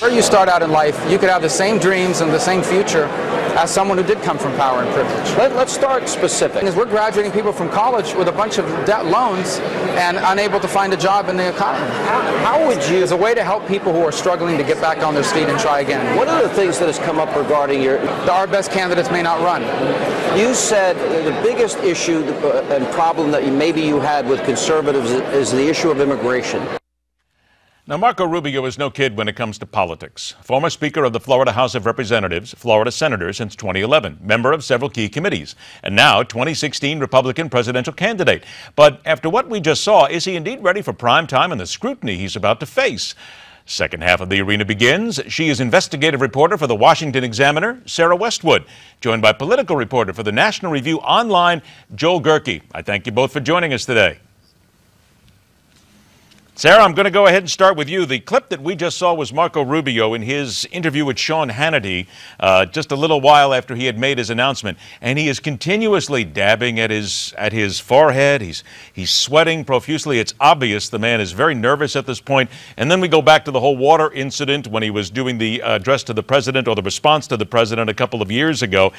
Where you start out in life, you could have the same dreams and the same future as someone who did come from power and privilege. Let's start specific. We're graduating people from college with a bunch of debt loans and unable to find a job in the economy. How would you... As a way to help people who are struggling to get back on their feet and try again. What are the things that has come up regarding your... Our best candidates may not run. You said the biggest issue and problem that maybe you had with conservatives is the issue of immigration. Now, Marco Rubio is no kid when it comes to politics. Former Speaker of the Florida House of Representatives, Florida Senator since 2011, member of several key committees, and now 2016 Republican presidential candidate. But after what we just saw, is he indeed ready for prime time and the scrutiny he's about to face? Second half of the arena begins. She is investigative reporter for the Washington Examiner, Sarah Westwood, joined by political reporter for the National Review Online, Joel Gehrke. I thank you both for joining us today. Sarah, I'm going to go ahead and start with you. The clip that we just saw was Marco Rubio in his interview with Sean Hannity just a little while after he had made his announcement. And he is continuously dabbing at his forehead. He's sweating profusely. It's obvious the man is very nervous at this point. And then we go back to the whole water incident when he was doing the address to the president or the response to the president a couple of years ago.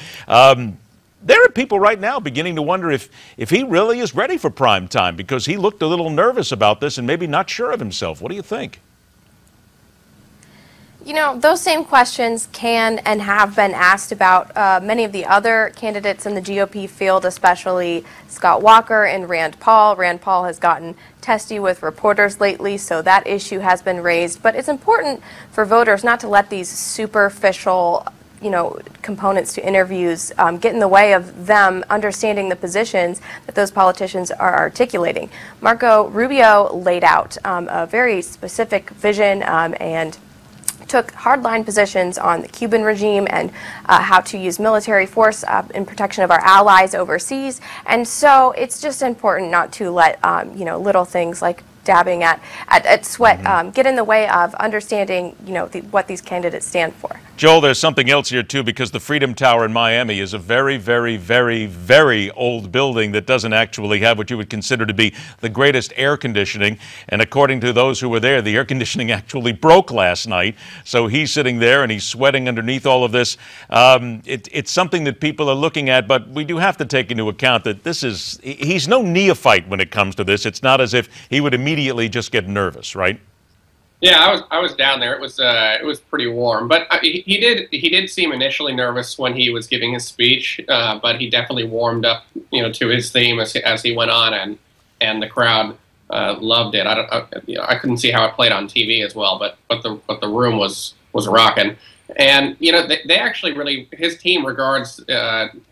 There are people right now beginning to wonder if he really is ready for prime time because he looked a little nervous about this and maybe not sure of himself. What do you think? You know, those same questions can and have been asked about many of the other candidates in the GOP field, especially Scott Walker and Rand Paul. Rand Paul has gotten testy with reporters lately, so that issue has been raised. But it's important for voters not to let these superficial components to interviews get in the way of them understanding the positions that those politicians are articulating. Marco Rubio laid out a very specific vision and took hardline positions on the Cuban regime and how to use military force in protection of our allies overseas. And so it's just important not to let little things like dabbing at sweat get in the way of understanding what these candidates stand for. Joel, there's something else here too, because the Freedom Tower in Miami is a very, very, very, very old building that doesn't actually have what you would consider to be the greatest air conditioning. And according to those who were there, the air conditioning actually broke last night. So he's sitting there and he's sweating underneath all of this. It's something that people are looking at, but we do have to take into account that he's no neophyte when it comes to this. It's not as if he would immediately just get nervous, right? Yeah, I was down there. It was pretty warm, but he did seem initially nervous when he was giving his speech, but he definitely warmed up, to his theme as he went on, and the crowd loved it. I couldn't see how it played on TV as well, but the room was rocking, and they actually really, his team regards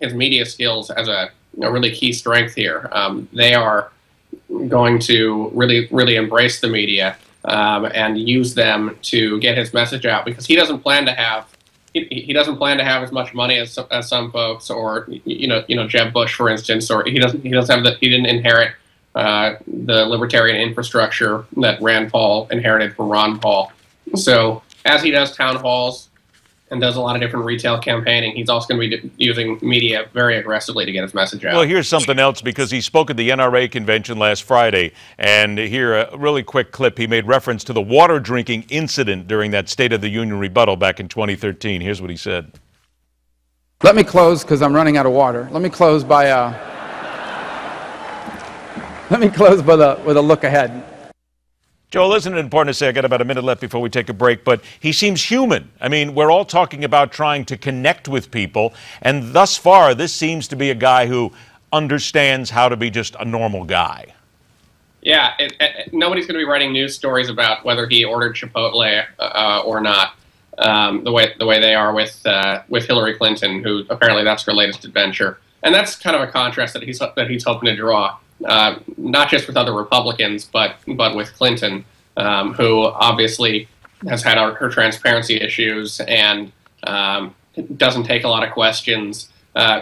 his media skills as a really key strength here. They are going to really embrace the media. And use them to get his message out, because he doesn't plan to have he doesn't plan to have as much money as some folks, or Jeb Bush, for instance, or he didn't inherit the libertarian infrastructure that Rand Paul inherited from Ron Paul. So as he does town halls and does a lot of different retail campaigning, he's also going to be using media very aggressively to get his message out. Well, here's something else, because he spoke at the NRA convention last Friday, and here, a really quick clip, he made reference to the water drinking incident during that State of the Union rebuttal back in 2013. Here's what he said. Let me close, because I'm running out of water. Let me close by with a look ahead. Joel, isn't it important to say, I got about a minute left before we take a break, but he seems human. I mean, we're all talking about trying to connect with people, and thus far, this seems to be a guy who understands how to be just a normal guy. Yeah, nobody's going to be writing news stories about whether he ordered Chipotle or not, the way they are with Hillary Clinton, who apparently that's her latest adventure. And that's kind of a contrast that he's hoping to draw. Not just with other Republicans, but with Clinton, who obviously has had her transparency issues and doesn't take a lot of questions.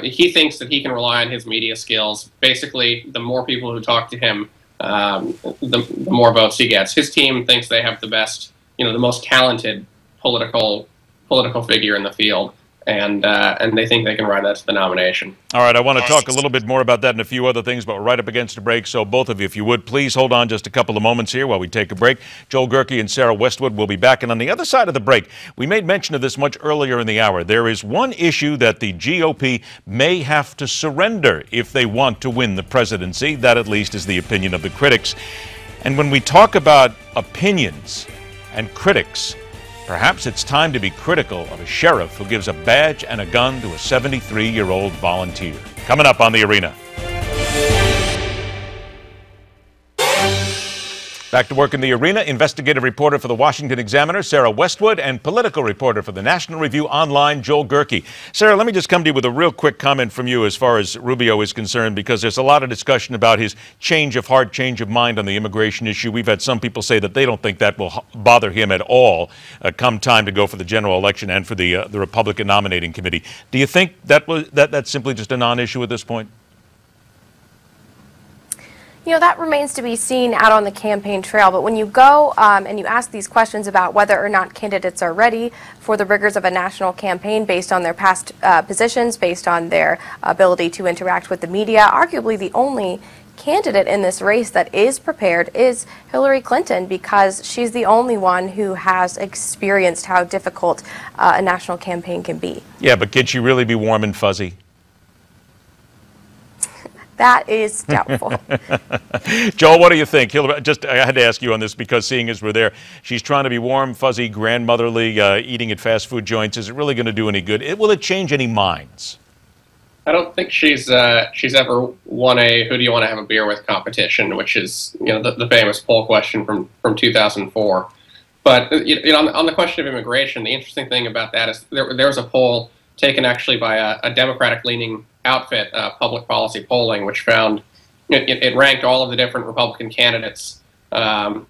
He thinks that he can rely on his media skills. Basically, the more people who talk to him, the more votes he gets. His team thinks they have the best, the most talented political figure in the field, and they think they can ride that to the nomination. All right, I want to talk a little bit more about that and a few other things, but we're right up against a break. So both of you, if you would, please hold on just a couple of moments here while we take a break. Joel Gehrke and Sarah Westwood will be back. And on the other side of the break, we made mention of this much earlier in the hour. There is one issue that the GOP may have to surrender if they want to win the presidency. That, at least, is the opinion of the critics. And when we talk about opinions and critics, perhaps it's time to be critical of a sheriff who gives a badge and a gun to a 73-year-old volunteer. Coming up on The Arena. Back to work in The Arena, investigative reporter for the Washington Examiner, Sarah Westwood, and political reporter for the National Review Online, Joel Gehrke. Sarah, let me just come to you with a real quick comment from you as far as Rubio is concerned, because there's a lot of discussion about his change of heart, change of mind on the immigration issue. We've had some people say that they don't think that will bother him at all come time to go for the general election and for the Republican nominating committee. Do you think that's simply just a non-issue at this point? You know, that remains to be seen out on the campaign trail. But when you go and you ask these questions about whether or not candidates are ready for the rigors of a national campaign based on their past positions, based on their ability to interact with the media, arguably the only candidate in this race that is prepared is Hillary Clinton, because she's the only one who has experienced how difficult a national campaign can be. Yeah, but can she really be warm and fuzzy? That is doubtful. Joel, what do you think? I had to ask you on this because seeing as we're there, she's trying to be warm, fuzzy, grandmotherly, eating at fast food joints. Is it really going to do any good? Will it change any minds? I don't think she's ever won a "who do you want to have a beer with" competition, which is the famous poll question from 2004. But on the question of immigration, the interesting thing about that is there was a poll taken actually by a Democratic-leaning outfit, Public Policy Polling, which found it ranked all of the different Republican candidates, and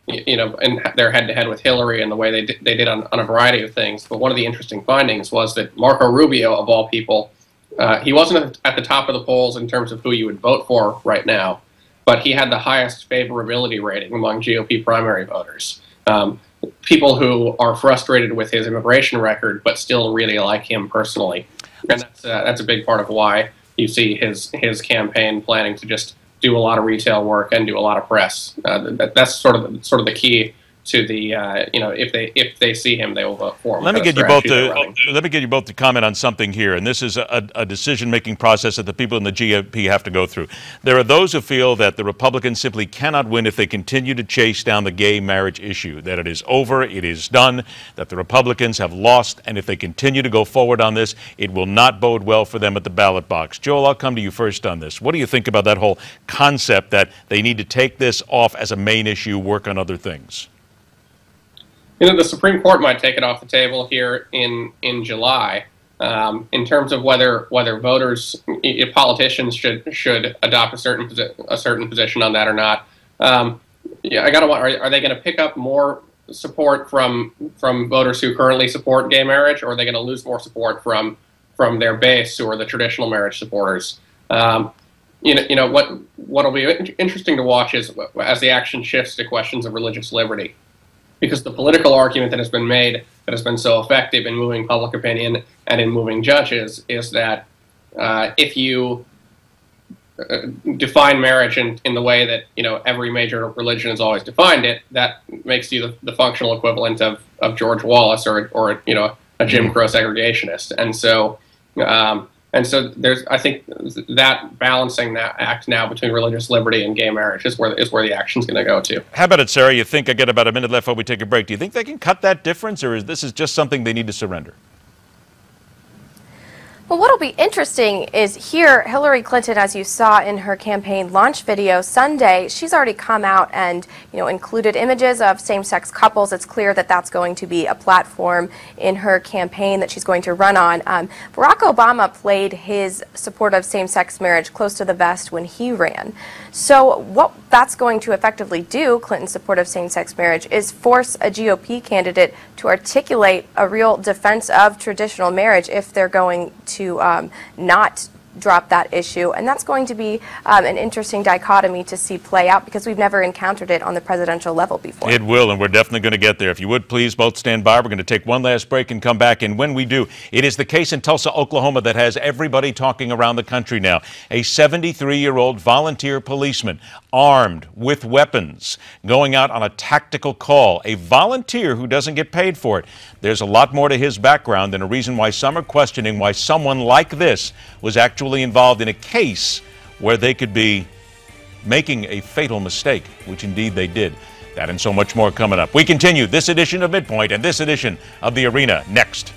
their head-to-head with Hillary and the way they did on a variety of things. But one of the interesting findings was that Marco Rubio, of all people, he wasn't at the top of the polls in terms of who you would vote for right now, but he had the highest favorability rating among GOP primary voters. People who are frustrated with his immigration record but still really like him personally. And that's a big part of why you see his campaign planning to just do a lot of retail work and do a lot of press. That's sort of the key to the if they see him, they will vote for him. Let me get you both to comment on something here, and this is a decision-making process that the people in the GOP have to go through. There are those who feel that the Republicans simply cannot win if they continue to chase down the gay marriage issue, that it is over, it is done, that the Republicans have lost, and if they continue to go forward on this, it will not bode well for them at the ballot box. Joel, I'll come to you first on this. What do you think about that whole concept that they need to take this off as a main issue, work on other things? The Supreme Court might take it off the table here in July. In terms of whether voters, politicians should adopt a certain position on that or not. Are they going to pick up more support from voters who currently support gay marriage, or are they going to lose more support from their base, who are the traditional marriage supporters? What'll be interesting to watch is as the action shifts to questions of religious liberty. Because the political argument that has been made, that has been so effective in moving public opinion and in moving judges, is that if you define marriage in the way that every major religion has always defined it, that makes you the functional equivalent of George Wallace or a Jim Crow segregationist, and so there's, I think, that balancing that act now between religious liberty and gay marriage is where the action's going to go to. How about it, Sarah? You think, I get about a minute left before we take a break. Do you think they can cut that difference, or is this just something they need to surrender? Well, what'll be interesting is here, Hillary Clinton, as you saw in her campaign launch video Sunday, she's already come out and included images of same-sex couples. It's clear that that's going to be a platform in her campaign that she's going to run on. Barack Obama played his support of same-sex marriage close to the vest when he ran. So what that's going to effectively do, Clinton's support of same-sex marriage, is force a GOP candidate to articulate a real defense of traditional marriage if they're going to not drop that issue. And that's going to be an interesting dichotomy to see play out, because we've never encountered it on the presidential level before. It will, and we're definitely going to get there. If you would please both stand by. We're going to take one last break and come back. And when we do, it is the case in Tulsa, Oklahoma that has everybody talking around the country now. A 73-year-old volunteer policeman, armed with weapons, going out on a tactical call. A volunteer who doesn't get paid for it. There's a lot more to his background and a reason why some are questioning why someone like this was actually involved in a case where they could be making a fatal mistake, which indeed they did. That and so much more coming up. We continue this edition of MidPoint and this edition of The Arena next.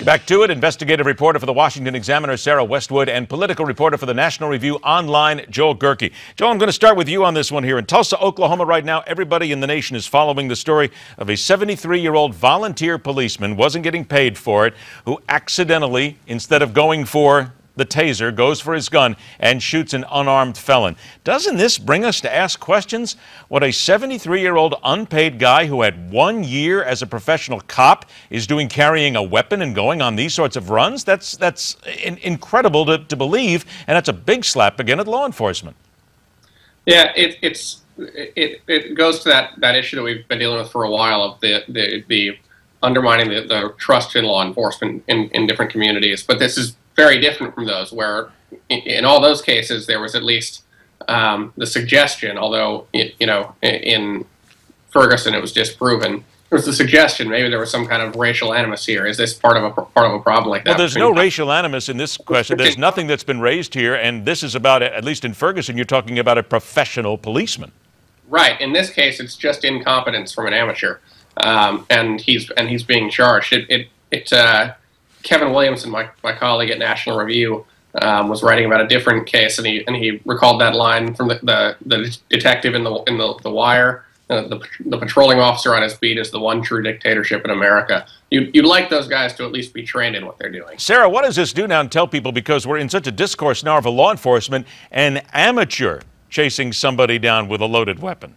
Back to it, investigative reporter for the Washington Examiner, Sarah Westwood, and political reporter for the National Review Online, Joel Gehrke. Joel, I'm going to start with you on this one here. In Tulsa, Oklahoma right now, everybody in the nation is following the story of a 73-year-old volunteer policeman, wasn't getting paid for it, who accidentally, instead of going for the taser, goes for his gun and shoots an unarmed felon. Doesn't this bring us to ask questions? What a 73-year-old unpaid guy who had 1 year as a professional cop is doing, carrying a weapon and going on these sorts of runs? That's incredible to believe, and that's a big slap again at law enforcement. Yeah, it goes to that issue that we've been dealing with for a while of the undermining the trust in law enforcement in different communities. But this is very different from those, where in all those cases there was at least the suggestion, although in Ferguson it was disproven. There was the suggestion maybe there was some kind of racial animus here. Is this part of a problem like that? Well, there's no racial animus in this question. There's nothing that's been raised here, and this is about, at least in Ferguson, you're talking about a professional policeman. Right. In this case, it's just incompetence from an amateur, and he's being charged. Kevin Williamson, my colleague at National Review, was writing about a different case, and he recalled that line from the detective in the Wire. The patrolling officer on his beat is the one true dictatorship in America. You'd like those guys to at least be trained in what they're doing. Sarah, what does this do now, and tell people, because we're in such a discourse now of a law enforcement, an amateur chasing somebody down with a loaded weapon?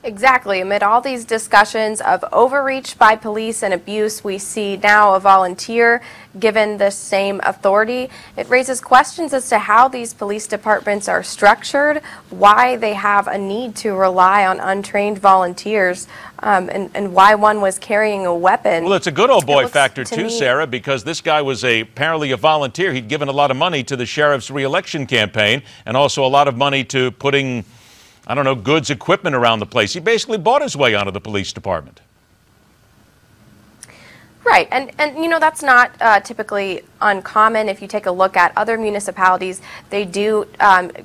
Exactly. Amid all these discussions of overreach by police and abuse, we see now a volunteer given the same authority. It raises questions as to how these police departments are structured, why they have a need to rely on untrained volunteers, and why one was carrying a weapon. Well, it's a good old boy factor too, Sarah, because this guy was apparently a volunteer. He'd given a lot of money to the sheriff's re-election campaign, and also a lot of money to putting, I don't know, goods, equipment around the place. He basically bought his way onto the police department. Right, and that's not typically uncommon. If you take a look at other municipalities, they do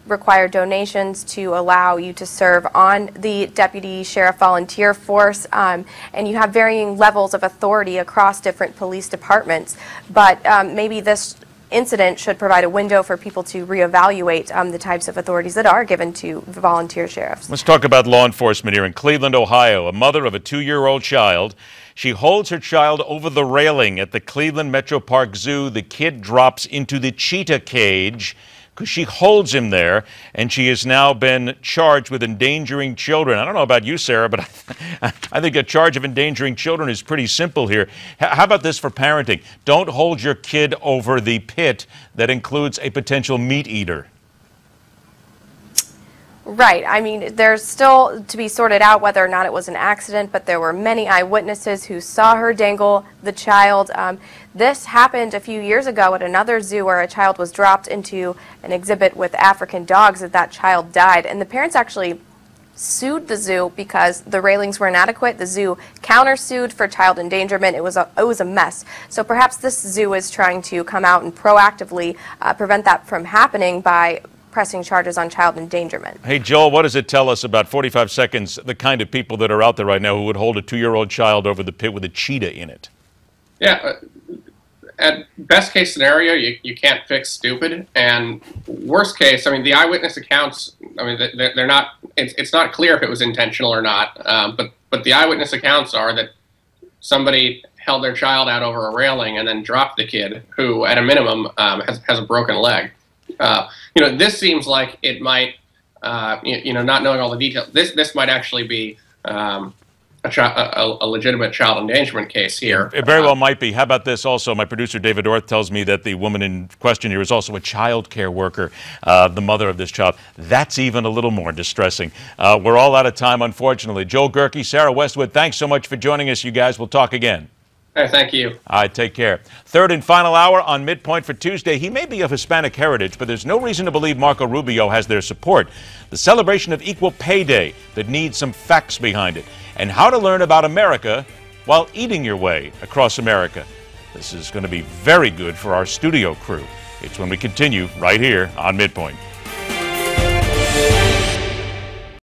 require donations to allow you to serve on the deputy sheriff volunteer force, and you have varying levels of authority across different police departments. But maybe this incident should provide a window for people to reevaluate the types of authorities that are given to volunteer sheriffs. Let's talk about law enforcement here in Cleveland, Ohio. A mother of a 2-year-old child. She holds her child over the railing at the Cleveland Metro Park Zoo. The kid drops into the cheetah cage because she holds him there, and she has now been charged with endangering children. I don't know about you, Sarah, but I think a charge of endangering children is pretty simple here. How about this for parenting? Don't hold your kid over the pit that includes a potential meat eater. Right. I mean, there's still to be sorted out whether or not it was an accident, but there were many eyewitnesses who saw her dangle the child. This happened a few years ago at another zoo where a child was dropped into an exhibit with African dogs, and that child died. And the parents actually sued the zoo because the railings were inadequate. The zoo countersued for child endangerment. It was a mess. So perhaps this zoo is trying to come out and proactively prevent that from happening by pressing charges on child endangerment. Hey, Joel, what does it tell us about 45 seconds, the kind of people that are out there right now who would hold a 2-year-old child over the pit with a cheetah in it? Yeah, at best case scenario, you can't fix stupid, and worst case, I mean, the eyewitness accounts, I mean, they're not, it's not clear if it was intentional or not, but the eyewitness accounts are that somebody held their child out over a railing and then dropped the kid, who at a minimum has a broken leg. This seems like it might, not knowing all the details, this might actually be a legitimate child endangerment case here. It very well might be. How about this also? My producer, David Orth, tells me that the woman in question here is also a child care worker, the mother of this child. That's even a little more distressing. We're all out of time, unfortunately. Joel Gehrke, Sarah Westwood, thanks so much for joining us, you guys. We'll talk again. Hey, thank you. All right, take care. Third and final hour on MidPoint for Tuesday. He may be of Hispanic heritage, but there's no reason to believe Marco Rubio has their support. The celebration of Equal Pay Day that needs some facts behind it, and how to learn about America while eating your way across America. This is going to be very good for our studio crew. It's when we continue right here on MidPoint.